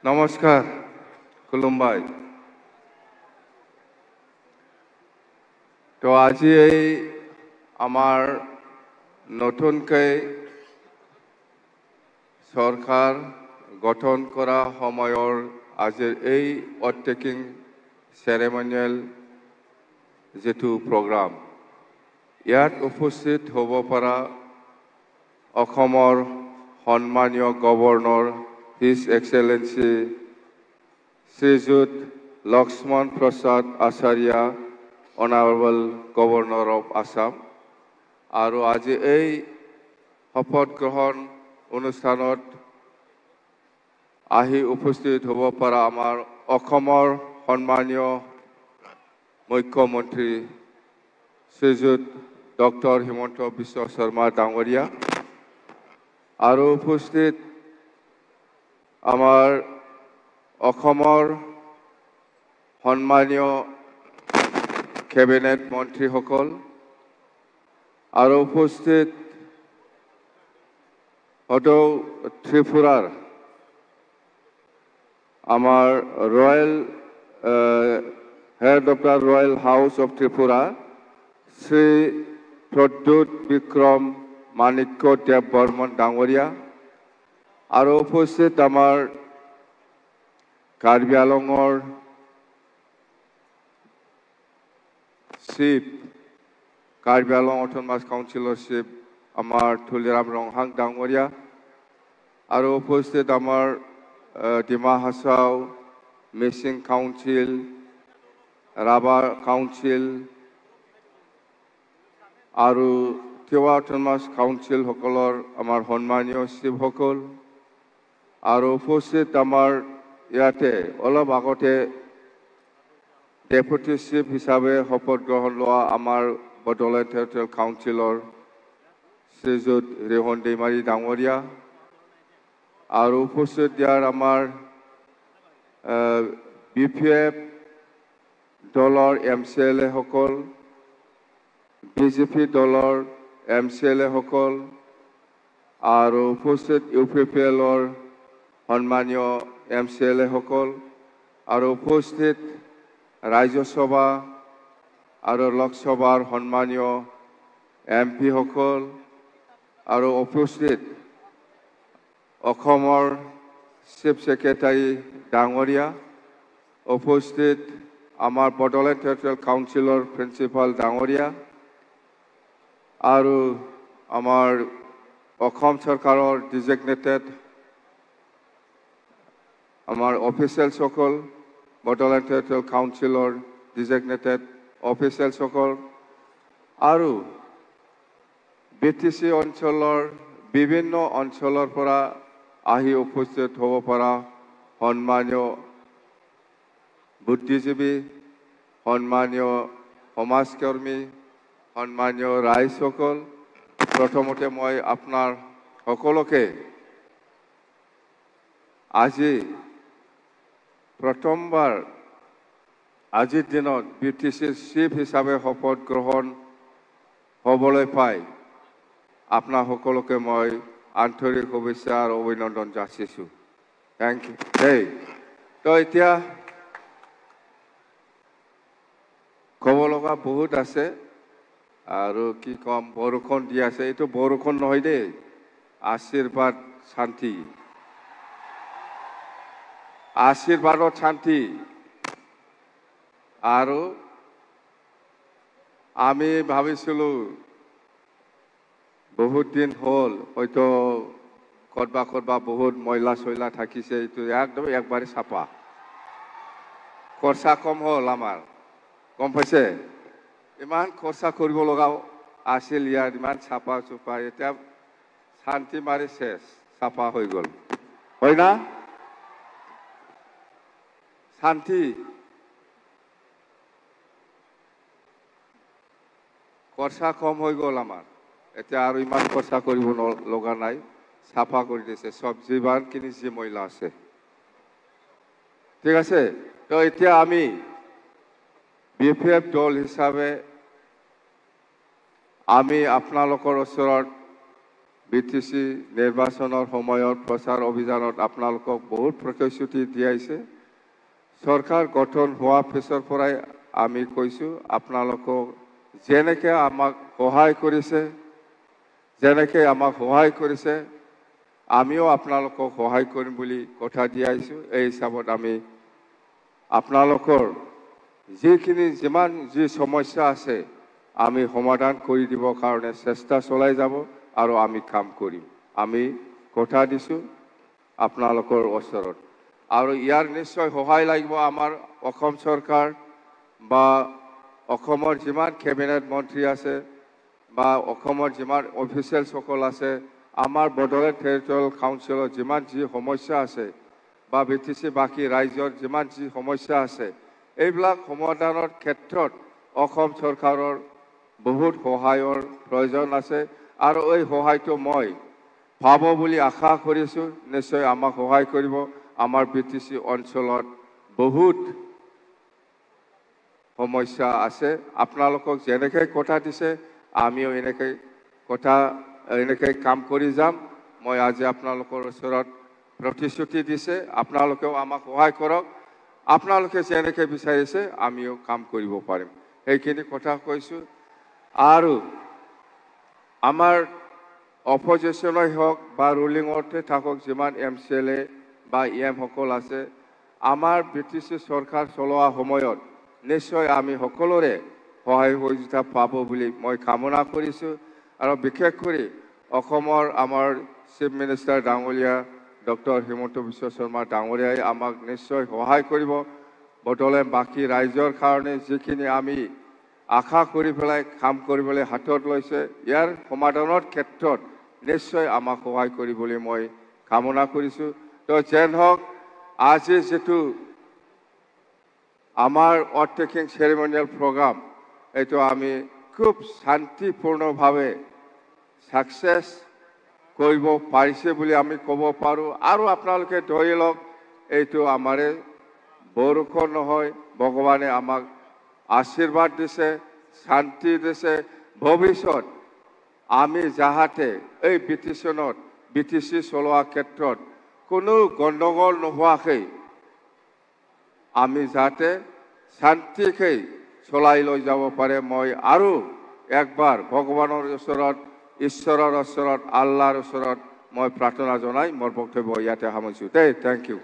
নমস্কাৰ খুলুমবাই তো আজি এই আমাৰ নতুনকৈ সৰকাৰ গঠন কৰা সময়ৰ আজিৰ এই অটেকিং সেৰেমনিয়েল যেটো প্ৰগ্ৰাম ইয়াত উপস্থিত হ'ব পৰা অসমৰ সন্মানীয় governor His Excellency Srijut Lakshman Prasad Acharya, Honorable Governor of Assam, আৰু আজি এই শপত গ্ৰহণ অনুষ্ঠানত আহি উপস্থিত হ'ব পৰা আমাৰ অসমৰ সন্মানীয় মুখ্যমন্ত্ৰী শ্ৰীযুত ডক্টৰ হিমন্ত বিশ্ব শৰ্মা ডাঙৰীয়া আৰু উপস্থিত আমাৰ অসমৰ সন্মানীয় কেবিনেট মন্ত্ৰীসকল আৰু উপস্থিত সদৌ ত্ৰিপুৰাৰ আমাৰ royal head of the royal house of Tripura Shri Pradyot Bikram Manikya Deb Barman ডাঙৰীয়া আৰু উপস্থিত আমাৰ কাৰ্বি আংলঙৰ চিফ কাৰ্বি আংলং অটোনমাস কাউন্সিলৰ চিফ আমাৰ তুলিৰাম ৰংহাং ডাঙৰীয়া আৰু উপস্থিত আমাৰ ডিমা হাছাও মিচিং কাউন্সিল ৰাভা কাউন্সিল আৰু তিৱা অটোনমাস কাউন্সিল সকলৰ আমাৰ সন্মানীয় চিফসকল আৰু উপস্থিত আমাৰ ইয়াতে অলপ আগতে ডেপুটি চিফ হিচাপে শপত গ্ৰহণ লোৱা আমাৰ বড়োলেণ্ড টেৰিটৰিয়েল কাউন্সিলৰ শ্ৰীযুত ৰেহন দৈমাৰী ডাঙৰীয়া আৰু উপস্থিত ইয়াৰ আমাৰ BPF দলৰ MCLA সকল BJP দলৰ MCLA সকল আৰু উপস্থিত UPPLৰ সন্মানীয় MCLA সকল আৰু উপস্থিত ৰাজ্যসভা আৰু লোকসভাৰ সন্মানীয় MP সকল আৰু উপস্থিত অসমৰ চিফ সেক্ৰেটাৰী ডাঙৰীয়া উপস্থিত আমাৰ বড়োলেণ্ড টেৰিটৰিয়েল কাউন্সিলৰ প্ৰিন্সিপাল ডাঙৰীয়া আৰু আমাৰ অসম চৰকাৰৰ ডিজিগনেটেড আমাৰ অফিচিয়েলসকল বড়োলেণ্ড টেৰিটৰিয়েল কাউন্সিলৰ ডিজিগনেটেড অফিচিয়েলসকল আৰু BTC অঞ্চলৰ বিভিন্ন অঞ্চলৰ পৰা আহি উপস্থিত হ'ব পৰা সন্মানীয় বুদ্ধিজীৱী সন্মানীয় সমাজকৰ্মী সন্মানীয় ৰাইজসকল প্ৰথমতে মই আপোনাৰ সকলোকে আজি প্ৰথমবাৰ আজিৰ দিনত BTCৰ চিফ হিচাপে শপত গ্ৰহণ হ'বলৈ পাই আপোনাৰ সকলোকে মই আন্তৰিক শুভেচ্ছা আৰু অভিনন্দন যাচিছোঁ থেংক ইউ দেই তো এতিয়া ক'ব লগা বহুত আছে আৰু কি ক'ম বৰষুণ দি আছে এইটো বৰষুণ নহয় দেই আশীৰ্বাদ শান্তি আশীৰ্বাদত শান্তি আৰু আমি ভাবিছিলোঁ বহুত দিন হ'ল হয়তো ক'ৰবা বহুত ময়লা চয়লা থাকিছে এইটো একদম একবাৰে চাফা খৰচা কম হ'ল আমাৰ গম পাইছে ইমান খৰচা কৰিব লগাও আছিল ইয়াত ইমান চাফা চুফা এতিয়া শান্তি মাৰি শেষ চাফা হৈ গ'ল হয় না শান্তি খৰচা কম হৈ গ'ল আমাৰ এতিয়া আৰু ইমান খৰচা কৰিব লগা নাই চাফা কৰি দিছে চব যিমানখিনি যি ময়লা আছে ঠিক আছে তো এতিয়া আমি BPF দল হিচাপে আমি আপোনালোকৰ ওচৰত BTC নিৰ্বাচনৰ সময়ত প্ৰচাৰ অভিযানত আপোনালোকক বহুত প্ৰতিশ্ৰুতি দিয়াইছে চৰকাৰ গঠন হোৱা পিছৰ পৰাই আমি কৈছোঁ আপোনালোকক যেনেকৈ আমাক সহায় কৰিছে আমিও আপোনালোকক সহায় কৰিম বুলি কথা দিয়াইছোঁ এই হিচাপত আমি আপোনালোকৰ যিমান সমস্যা আছে আমি সমাধান কৰি দিবৰ কাৰণে চেষ্টা চলাই যাব আৰু আমি কাম কৰিম আমি কথা দিছোঁ আপোনালোকৰ ওচৰত আৰু ইয়াৰ নিশ্চয় সহায় লাগিব আমাৰ অসম চৰকাৰ বা অসমৰ যিমান কেবিনেট মন্ত্ৰী আছে বা অসমৰ যিমান অফিচিয়েলসকল আছে আমাৰ বড়োলেণ্ড টেৰিটৰিয়েল কাউন্সিলৰ যিমান সমস্যা আছে বা BTC বাকী ৰাজ্যৰ যিমান সমস্যা আছে এইবিলাক সমাধানৰ ক্ষেত্ৰত অসম চৰকাৰৰ বহুত সহায়ৰ প্ৰয়োজন আছে আৰু এই সহায়টো মই পাব বুলি আশা কৰিছোঁ নিশ্চয় আমাক সহায় কৰিব আমাৰ BTC অঞ্চলত বহুত সমস্যা আছে আপোনালোকক যেনেকৈ কথা দিছে আমিও এনেকৈ কাম কৰি যাম মই আজি আপোনালোকৰ ওচৰত প্ৰতিশ্ৰুতি দিছে আপোনালোকেও আমাক সহায় কৰক আপোনালোকে যেনেকৈ বিচাৰিছে আমিও কাম কৰিব পাৰিম এইখিনি কথা কৈছোঁ আৰু আমাৰ অপজিশ্যনই হওক বা ৰুলিঙতে থাকক যিমান MCLA বা EM সকল আছে আমাৰ BTC চৰকাৰ চলোৱা সময়ত নিশ্চয় আমি সকলোৰে সহায় সহযোগিতা পাব বুলি মই কামনা কৰিছোঁ আৰু বিশেষ কৰি অসমৰ আমাৰ চিফ মিনিষ্টাৰ ডাঙৰীয়া ডক্টৰ হিমন্ত বিশ্ব শৰ্মা ডাঙৰীয়াই আমাক নিশ্চয় সহায় কৰিব বড়োলেণ্ড বাকী ৰাইজৰ কাৰণে যিখিনি আমি আশা কৰি পেলাই কাম কৰিবলৈ হাতত লৈছে ইয়াৰ সমাধানৰ ক্ষেত্ৰত নিশ্চয় আমাক সহায় কৰিবলৈ মই কামনা কৰিছোঁ তো যেন হওক আজি যেটো আমাৰ অথ টেকিং চেৰিমনিয়েল প্ৰগ্ৰাম এইটো আমি খুব শান্তিপূৰ্ণভাৱে সাকসেস কৰিব পাৰিছে বুলি আমি ক'ব পাৰোঁ আৰু আপোনালোকে ধৰি লওক এইটো আমাৰে বৰষুণ নহয় ভগৱানে আমাক আশীৰ্বাদ দিছে শান্তি দিছে ভৱিষ্যত আমি যাহাতে এই BTC চলোৱা ক্ষেত্ৰত কোনো গণ্ডগোল নোহোৱাকৈ আমি যাতে শান্তিকৈ চলাই লৈ যাব পাৰে মই আৰু একবাৰ ভগৱানৰ ওচৰত ঈশ্বৰৰ ওচৰত আল্লাহৰ ওচৰত মই প্ৰাৰ্থনা জনাই মোৰ বক্তব্য ইয়াতে সামৰিছোঁ। Thank U.